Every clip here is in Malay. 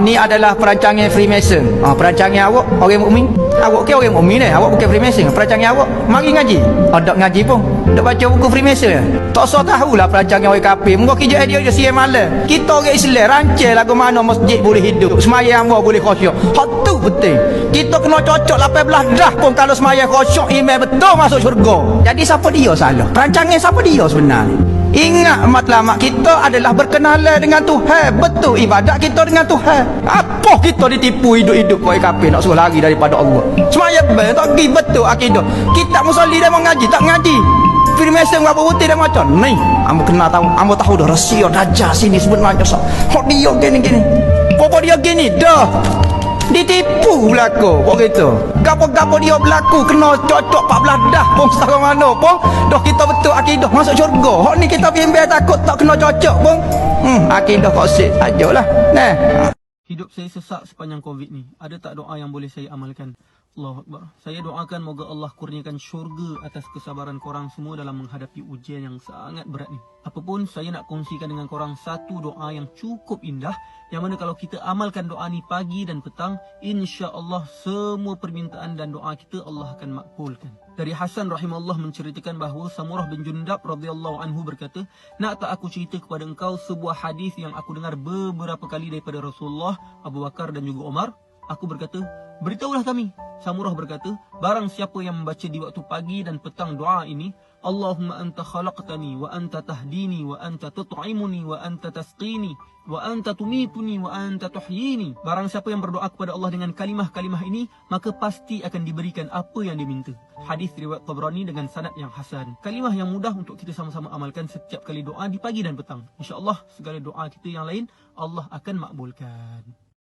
Ni adalah perancangan Freemason. Perancangan awak orang mukmin. Awak ke orang mukmin ni, awak bukan Freemason. Perancangan awak mari ngaji. Tak ngaji pun. Tak baca buku Freemason. Tak usah tahulah perancangan orang kafir. Muka kerja dia siang malam. Kita orang Islam rancang lagu mana masjid boleh hidup, sembahyang boleh khusyuk. Hak tu betul. Kita kena cocok 18 dah pun kalau sembahyang khusyuk iman betul masuk syurga. Jadi siapa dia salah? Perancangan siapa dia sebenarnya? Ingat matlamat kita adalah berkenalan dengan Tuhan. Betul ibadat kita dengan Tuhan. Apa kita ditipu hidup-hidup orang kafir nak suruh lari daripada Allah? Semaya tak pergi betul akidah. Kita musalli dia mengaji tak ngaji. Freemason berapa putih dia macam ni. Ambo kena tahu, ambo tahu dah rahsia dajjal sini sebenarnya. Hok dia gini-gini. Pokok dia gini dah. Ditipu berlaku pok gitu. Gapo-gapo dia berlaku kena cocok 14 dah pun setara mana pun dah kita betul akidah masuk syurga. Hak ni kita bimbang takut tak kena cocok pun. Akidah kok sit ajalah. Nah. Hidup saya sesak sepanjang Covid ni. Ada tak doa yang boleh saya amalkan? Allahu Akbar. Saya doakan moga Allah kurniakan syurga atas kesabaran korang semua dalam menghadapi ujian yang sangat berat ni. Apapun saya nak kongsikan dengan korang satu doa yang cukup indah, yang mana kalau kita amalkan doa ni pagi dan petang, insya-Allah semua permintaan dan doa kita Allah akan makbulkan. Dari Hasan rahimahullah menceritakan bahawa Samurah bin Jundab radhiyallahu anhu berkata, "Nak tak aku cerita kepada engkau sebuah hadis yang aku dengar beberapa kali daripada Rasulullah, Abu Bakar dan juga Umar?" Aku berkata, "Beritahulah kami." Samurah berkata, "Barang siapa yang membaca di waktu pagi dan petang doa ini, Allahumma anta khalaqtani wa anta tahdini wa anta tut'imuni wa anta tasqini wa anta tumituni wa anta tuhyini." Barang siapa yang berdoa kepada Allah dengan kalimah-kalimah ini, maka pasti akan diberikan apa yang diminta. Hadis riwayat Tabrani dengan sanad yang hasan. Kalimah yang mudah untuk kita sama-sama amalkan setiap kali doa di pagi dan petang. InsyaAllah segala doa kita yang lain Allah akan makbulkan.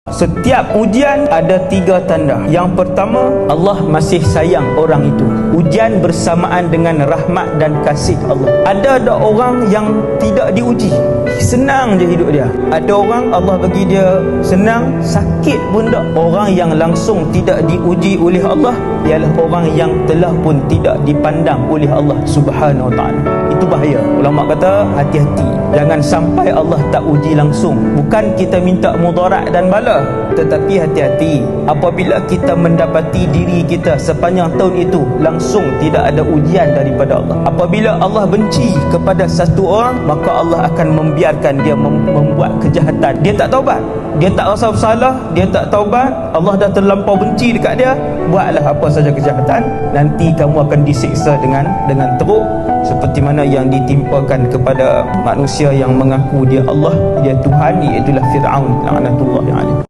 Setiap ujian ada 3 tanda. Yang pertama, Allah masih sayang orang itu. Ujian bersamaan dengan rahmat dan kasih Allah. Ada orang yang tidak diuji, senang je hidup dia. Ada orang Allah bagi dia senang, sakit pun tak. Orang yang langsung tidak diuji oleh Allah ialah orang yang telah pun tidak dipandang oleh Allah Subhanahu Wa Taala. Itu bahaya. Ulama kata hati-hati, jangan sampai Allah tak uji langsung. Bukan kita minta mudarat dan bala, tetapi hati-hati apabila kita mendapati diri kita sepanjang tahun itu langsung tidak ada ujian daripada Allah. Apabila Allah benci kepada satu orang, maka Allah akan membiarkan dia membuat kejahatan. Dia tak taubat, dia tak rasa bersalah, dia tak taubat, Allah dah terlampau benci dekat dia. Buatlah apa saja kejahatan, nanti kamu akan disiksa dengan teruk, seperti mana yang ditimpakan kepada manusia yang mengaku dia Allah, dia Tuhan, iaitu Fir'aun laknatullahi alaihi.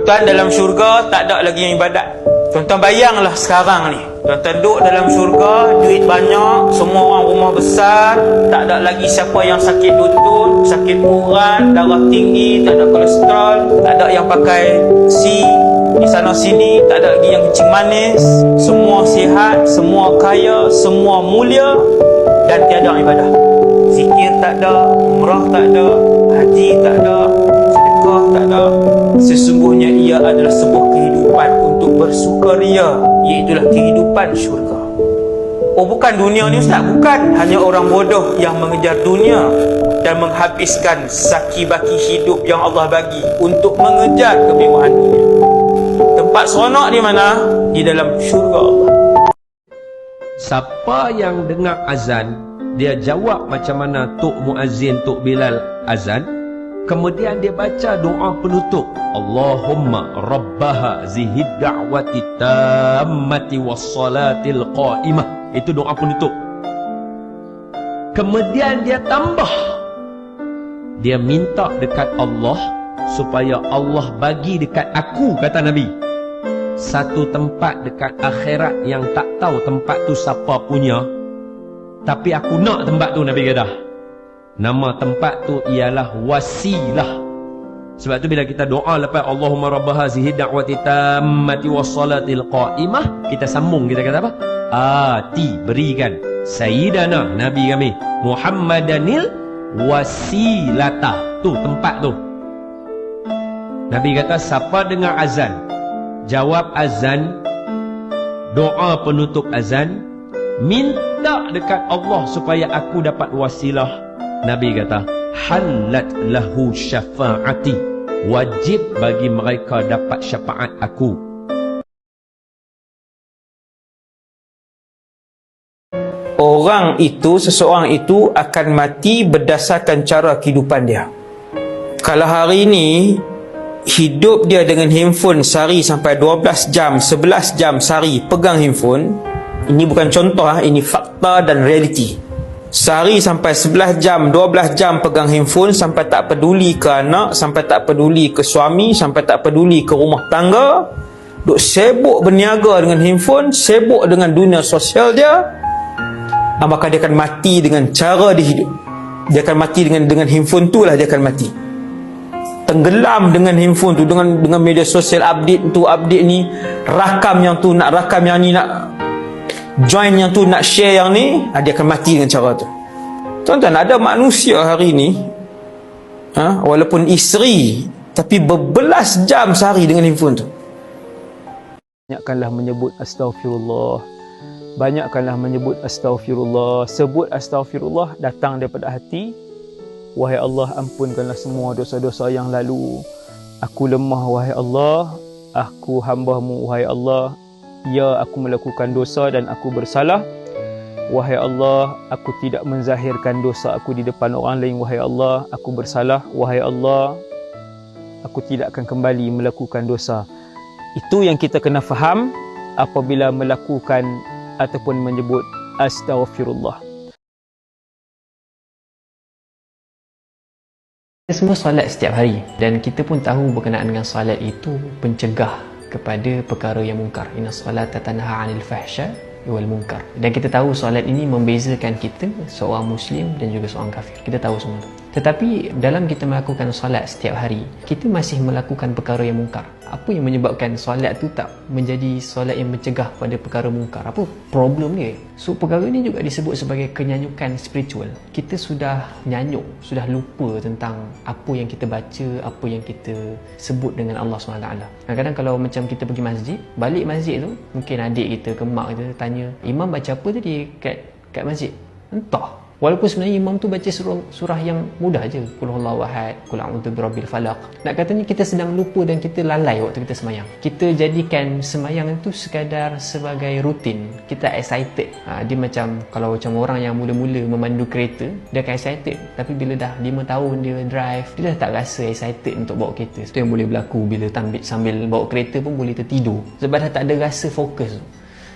Tuan dalam syurga tak ada lagi yang ibadat. Tuan-tuan bayanglah sekarang ni, tuan-tuan duduk dalam syurga, duit banyak, semua orang rumah besar, tak ada lagi siapa yang sakit lutut, sakit urat, darah tinggi, tak ada kolesterol, tak ada yang pakai si di sana sini, tak ada lagi yang kencing manis, semua sihat, semua kaya, semua mulia dan tiada ibadah. Zikir tak ada, umrah tak ada, haji tak ada, sedekah tak ada. Sesungguhnya ia adalah sebuah kehidupan untuk bersukaria, iaitulah kehidupan syurga. Oh, bukan dunia ni Ustaz, bukan. Hanya orang bodoh yang mengejar dunia dan menghabiskan saki-baki hidup yang Allah bagi untuk mengejar kemewahan dunia. Tempat seronok di mana? Di dalam syurga Allah. Siapa yang dengar azan, dia jawab macam mana Tok Muazzin, Tok Bilal azan, kemudian dia baca doa penutup, Allahumma rabbaha zihid da'wati tammati wassalatil qa'imah. Itu doa penutup. Kemudian dia tambah, dia minta dekat Allah supaya Allah bagi dekat aku, kata Nabi, satu tempat dekat akhirat yang tak tahu tempat tu siapa punya, tapi aku nak tempat tu. Nabi kata nama tempat tu ialah wasilah. Sebab tu bila kita doa lepas Allahumma rabbaha zihid da'wati tammati wassalatil qa'imah, kita sambung, kita kata apa? Ati, berikan Sayyidana Nabi kami Muhammadanil wasilata. Tu tempat tu. Nabi kata siapa dengar azan, jawab azan, doa penutup azan, minta dekat Allah supaya aku dapat wasilah. Nabi kata halat lahu syafaati, wajib bagi mereka dapat syafaat aku. Orang itu, seseorang itu akan mati berdasarkan cara kehidupan dia. Kalau hari ini hidup dia dengan handphone sehari sampai 12 jam, 11 jam sehari pegang handphone, ini bukan contoh, ini fakta dan realiti. Sehari sampai 11 jam, 12 jam pegang handphone, sampai tak peduli ke anak, sampai tak peduli ke suami, sampai tak peduli ke rumah tangga, duk sibuk berniaga dengan handphone, sibuk dengan dunia sosial dia, maka dia akan mati dengan cara dia hidup. Dia akan mati dengan handphone tu lah, dia akan mati. Tenggelam dengan handphone tu, dengan media sosial, update tu, update ni, rakam yang tu, nak rakam yang ni, nak join yang tu, nak share yang ni, dia akan mati dengan cara tu. Tuan-tuan, ada manusia hari ni, walaupun isteri, tapi berbelas jam sehari dengan handphone tu. Banyakkanlah menyebut astaghfirullah. Banyakkanlah menyebut astaghfirullah. Sebut astaghfirullah datang daripada hati. Wahai Allah, ampunkanlah semua dosa-dosa yang lalu. Aku lemah, wahai Allah. Aku hamba-Mu, wahai Allah. Ya, aku melakukan dosa dan aku bersalah. Wahai Allah, aku tidak menzahirkan dosa aku di depan orang lain. Wahai Allah, aku bersalah. Wahai Allah, aku tidak akan kembali melakukan dosa. Itu yang kita kena faham apabila melakukan ataupun menyebut astaghfirullah. Kita semua solat setiap hari dan kita pun tahu berkenaan dengan solat itu pencegah kepada perkara yang mungkar. Inna solata tanha 'anil fahsya wal munkar. Dan kita tahu solat ini membezakan kita, seorang muslim dan juga seorang kafir. Kita tahu semua itu. Tetapi dalam kita melakukan solat setiap hari, kita masih melakukan perkara yang mungkar. Apa yang menyebabkan solat tu tak menjadi solat yang mencegah pada perkara mungkar? Apa problem dia? So perkara ni juga disebut sebagai kenyanyukan spiritual. Kita sudah nyanyuk, sudah lupa tentang apa yang kita baca, apa yang kita sebut dengan Allah SWT. Kadang-kadang kalau macam kita pergi masjid, balik masjid tu, mungkin adik kita ke mak kita tanya, imam baca apa tadi kat masjid? Entah. Walaupun sebenarnya imam tu baca surah yang mudah je, Qul huwallahu ahad, Qul a'udzu birabbil falaq. Nak katanya kita sedang lupa dan kita lalai waktu kita semayang. Kita jadikan semayang itu sekadar sebagai rutin. Kita excited. Dia macam kalau macam orang yang mula-mula memandu kereta, dia akan excited. Tapi bila dah 5 tahun dia drive, dia dah tak rasa excited untuk bawa kereta. Itu yang boleh berlaku bila sambil bawa kereta pun boleh tertidur. Sebab dah tak ada rasa fokus.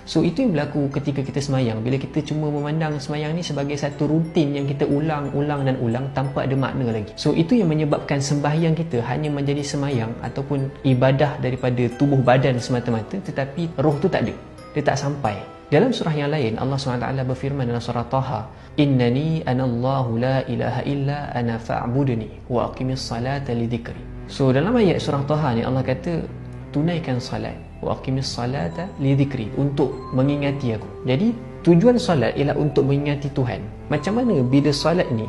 So itu yang berlaku ketika kita semayang. Bila kita cuma memandang semayang ni sebagai satu rutin yang kita ulang dan ulang tanpa ada makna lagi. So itu yang menyebabkan sembahyang kita hanya menjadi semayang ataupun ibadah daripada tubuh badan semata-mata, tetapi roh tu tak ada. Dia tak sampai. Dalam surah yang lain Allah SWT berfirman dalam surah Taha, Innani anallahu la ilaha illa ana fa'budni wa aqimis salata li dhikri. So dalam ayat surah Taha ni Allah kata tunaikan salat wa aqimis salata li dhikri, untuk mengingati aku. Jadi tujuan solat ialah untuk mengingati Tuhan. Macam mana bila solat ni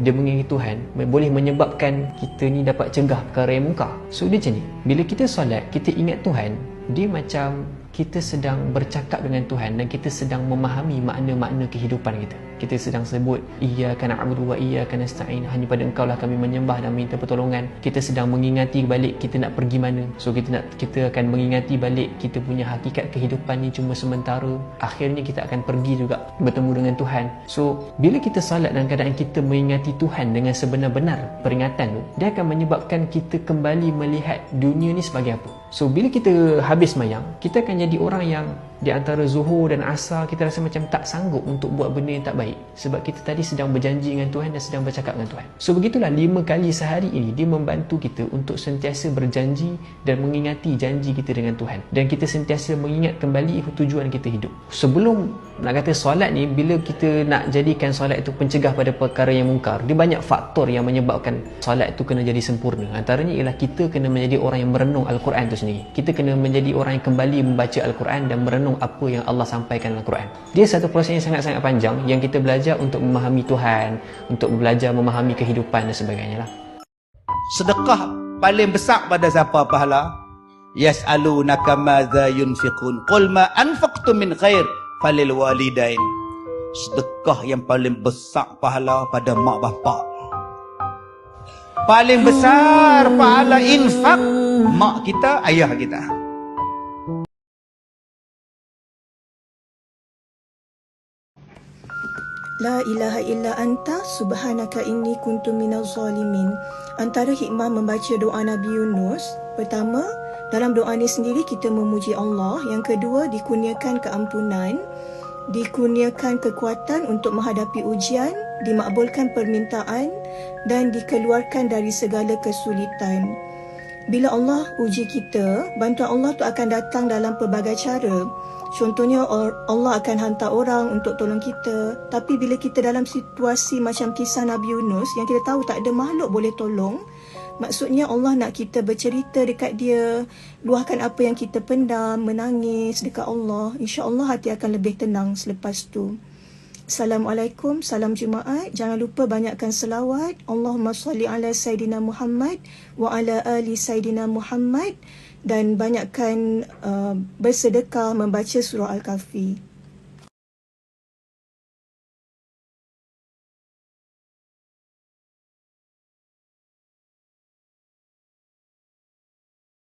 dia mengingati Tuhan boleh menyebabkan kita ni dapat cegah perkara yang mungkar? So dia macam ni, bila kita solat kita ingat Tuhan, dia macam kita sedang bercakap dengan Tuhan dan kita sedang memahami makna-makna kehidupan kita. Kita sedang sebut iyyaka na'budu wa iyyaka nasta'in, hanya pada Engkau lah kami menyembah dan minta pertolongan. Kita sedang mengingati balik kita nak pergi mana. So kita akan mengingati balik kita punya hakikat kehidupan ni cuma sementara. Akhirnya kita akan pergi juga bertemu dengan Tuhan. So bila kita salat dalam keadaan kita mengingati Tuhan dengan sebenar-benar peringatan tu, dia akan menyebabkan kita kembali melihat dunia ni sebagai apa. So bila kita habis mayang, kita akan jadi orang yang di antara zuhur dan asar kita rasa macam tak sanggup untuk buat benda yang tak baik, sebab kita tadi sedang berjanji dengan Tuhan dan sedang bercakap dengan Tuhan. So begitulah 5 kali sehari ini dia membantu kita untuk sentiasa berjanji dan mengingati janji kita dengan Tuhan, dan kita sentiasa mengingat kembali tujuan kita hidup. Sebelum nak kata solat ni, bila kita nak jadikan solat itu pencegah pada perkara yang mungkar, dia banyak faktor yang menyebabkan solat itu kena jadi sempurna. Antaranya ialah kita kena menjadi orang yang merenung Al-Quran itu sendiri. Kita kena menjadi orang yang kembali membaca Al-Quran dan merenung apa yang Allah sampaikan dalam Al-Quran. Dia satu proses yang sangat-sangat panjang yang kita belajar untuk memahami Tuhan, untuk belajar memahami kehidupan dan sebagainya lah. Sedekah paling besar pada siapa pahala? Yas'alunaka madza yunfiqun qul ma anfaqtum min khair falil walidain. Sedekah yang paling besar pahala pada mak bapak. Paling besar pahala infak mak kita, ayah kita. La ilaha illa anta subhanaka inni kuntu minaz zalimin. Antara hikmah membaca doa Nabi Yunus, pertama, dalam doa ini sendiri kita memuji Allah. Yang kedua, dikurniakan keampunan, dikurniakan kekuatan untuk menghadapi ujian, dimakbulkan permintaan dan dikeluarkan dari segala kesulitan. Bila Allah uji kita, bantuan Allah tu akan datang dalam pelbagai cara. Contohnya Allah akan hantar orang untuk tolong kita. Tapi bila kita dalam situasi macam kisah Nabi Yunus yang kita tahu tak ada makhluk boleh tolong, maksudnya Allah nak kita bercerita dekat dia, luahkan apa yang kita pendam, menangis dekat Allah. InsyaAllah hati akan lebih tenang selepas tu. Assalamualaikum, salam Jumaat. Jangan lupa banyakkan selawat. Allahumma salli ala Sayyidina Muhammad wa ala ali Sayyidina Muhammad. Dan banyakkan bersedekah membaca surah Al-Kahfi.